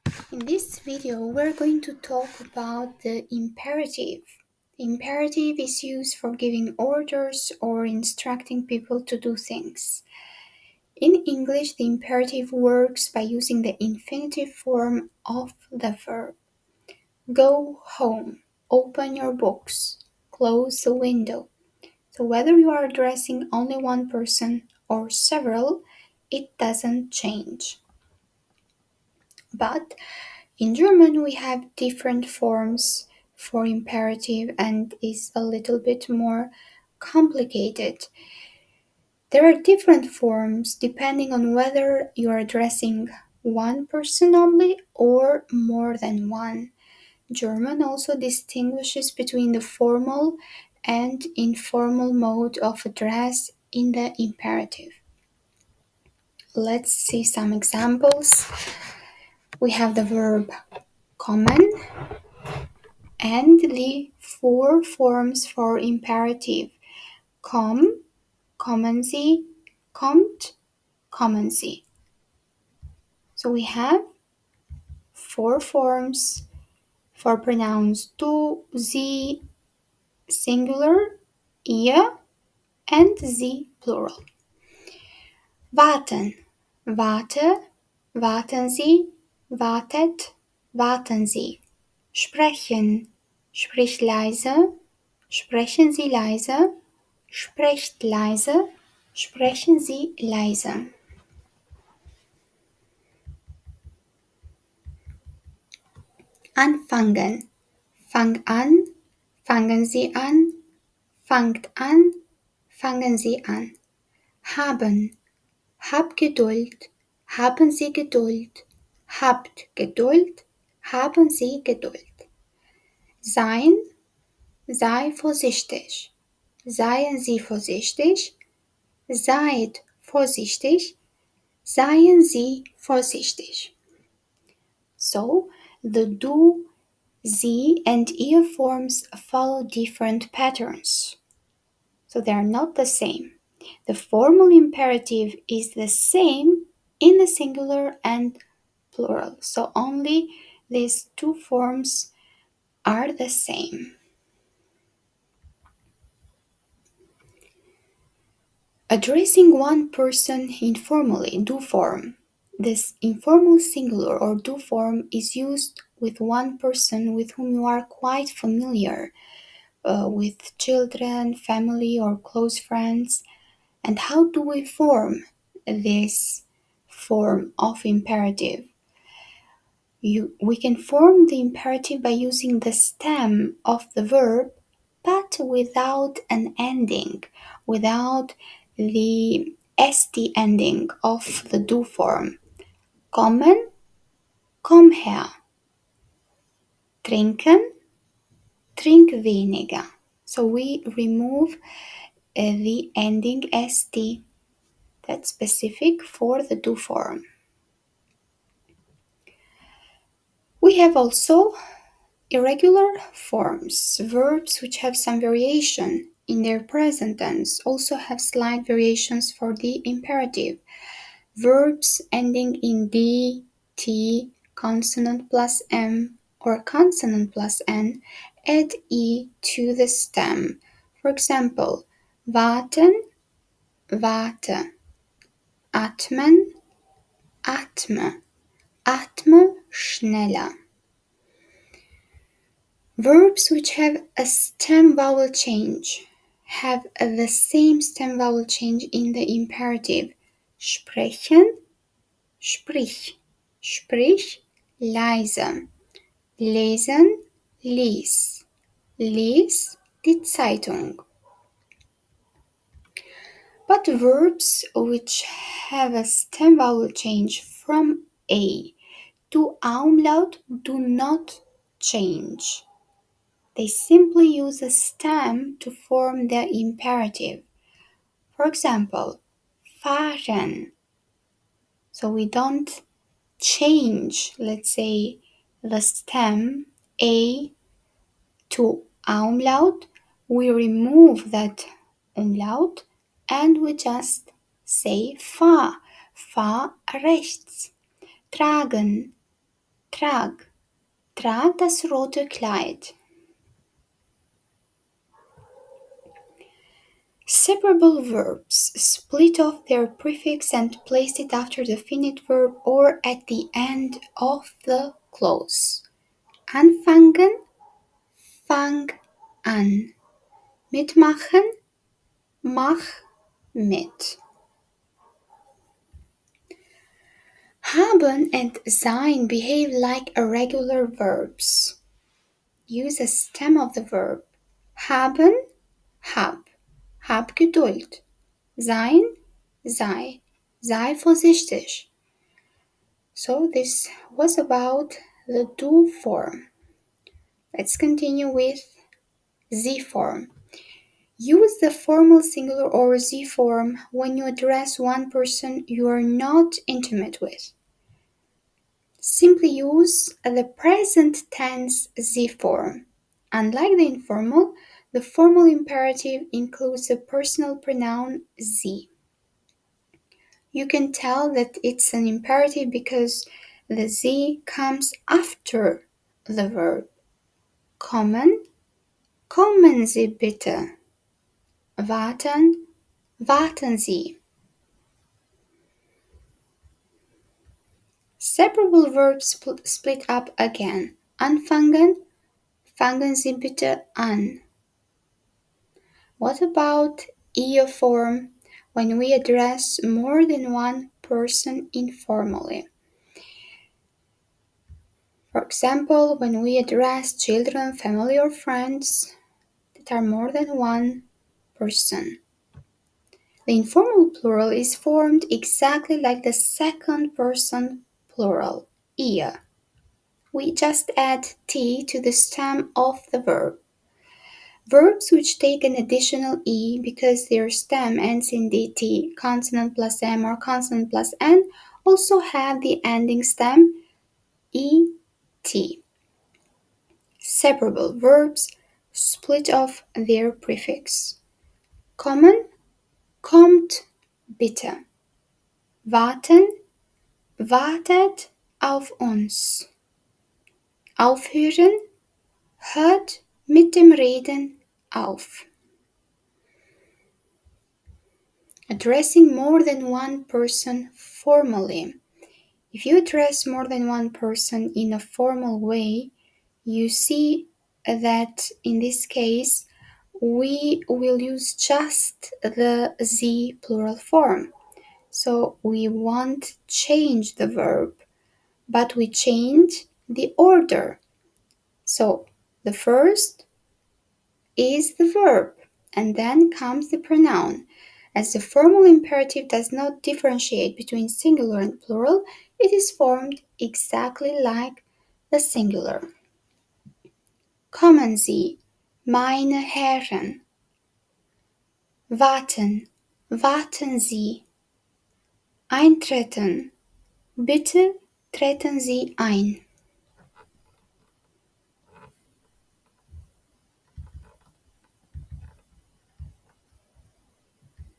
In this video, we're going to talk about the imperative. The imperative is used for giving orders or instructing people to do things. In English, the imperative works by using the infinitive form of the verb. Go home, open your books, close the window. So whether you are addressing only one person or several, it doesn't change. But in German, we have different forms for imperative and is a little bit more complicated. There are different forms depending on whether you are addressing one person only or more than one. German also distinguishes between the formal and informal mode of address in the imperative. Let's see some examples. We have the verb kommen and the four forms for imperative: komm, kommen Sie, kommt, kommen Sie. So we have four forms for pronouns du, sie, singular, ihr, and sie, plural. Warten, warte, warten Sie, wartet, warten Sie. Sprechen, sprich leise, sprechen Sie leise, sprecht leise, sprechen Sie leise. Anfangen, fang an, fangen Sie an, fangt an, fangen Sie an. Haben, hab Geduld, haben Sie Geduld, habt Geduld, haben Sie Geduld. Sein, sei vorsichtig, seien Sie vorsichtig, seid vorsichtig, seien Sie vorsichtig. So, the du, sie, and ihr forms follow different patterns. So they are not the same. The formal imperative is the same in the singular and plural. So only these two forms are the same. Addressing one person informally, du form. This informal singular or du form is used with one person with whom you are quite familiar, with children, family, or close friends. And how do we form this form of imperative? We can form the imperative by using the stem of the verb, but without an ending, without the st ending of the du form. Kommen, komm her. Trinken, trink weniger. So we remove the ending st. That's specific for the du form. We have also irregular forms. Verbs which have some variation in their present tense also have slight variations for the imperative. Verbs ending in d, t, consonant plus m, or consonant plus n add e to the stem. For example, warten, warte, atmen, atme, atme schneller. Verbs which have a stem vowel change have the same stem vowel change in the imperative. Sprechen, sprich, sprich, leise. Lesen, lies, lies die Zeitung. But verbs which have a stem vowel change from a to umlaut do not change. They simply use a stem to form the imperative. For example, fahren. So we don't change, let's say, the stem a to umlaut. We remove that umlaut and we just say fahr rechts. Tragen, Trag. Trag das rote Kleid. Separable verbs split off their prefix and place it after the finite verb or at the end of the clause. Anfangen, fang an. Mitmachen, mach mit. Haben and sein behave like irregular verbs. Use a stem of the verb. Haben, hab Geduld. Sein, sei vorsichtig. So this was about the do form. Let's continue with Z form. Use the formal singular or Z form when you address one person you are not intimate with. Simply use the present tense Z form. Unlike the informal, the formal imperative includes the personal pronoun Sie. You can tell that it's an imperative because the Sie comes after the verb. Kommen, kommen Sie bitte. Warten, warten Sie. Separable verbs split up again. Anfangen, fangen Sie bitte an. What about ihr form when we address more than one person informally? For example, when we address children, family, or friends that are more than one person. The informal plural is formed exactly like the second person plural, ihr. We just add t to the stem of the verb. Verbs which take an additional e because their stem ends in dt, consonant plus m or consonant plus n, also have the ending stem et. Separable verbs split off their prefix. Kommen, kommt bitte. Warten, wartet auf uns. Aufhören, hört mit dem Reden auf. Addressing more than one person formally. If you address more than one person in a formal way, you see that in this case we will use just the Z plural form. So we won't change the verb, but we change the order. So the first is the verb, and then comes the pronoun. As the formal imperative does not differentiate between singular and plural, it is formed exactly like the singular. Kommen Sie, meine Herren. Warten, warten Sie. Eintreten, bitte treten Sie ein.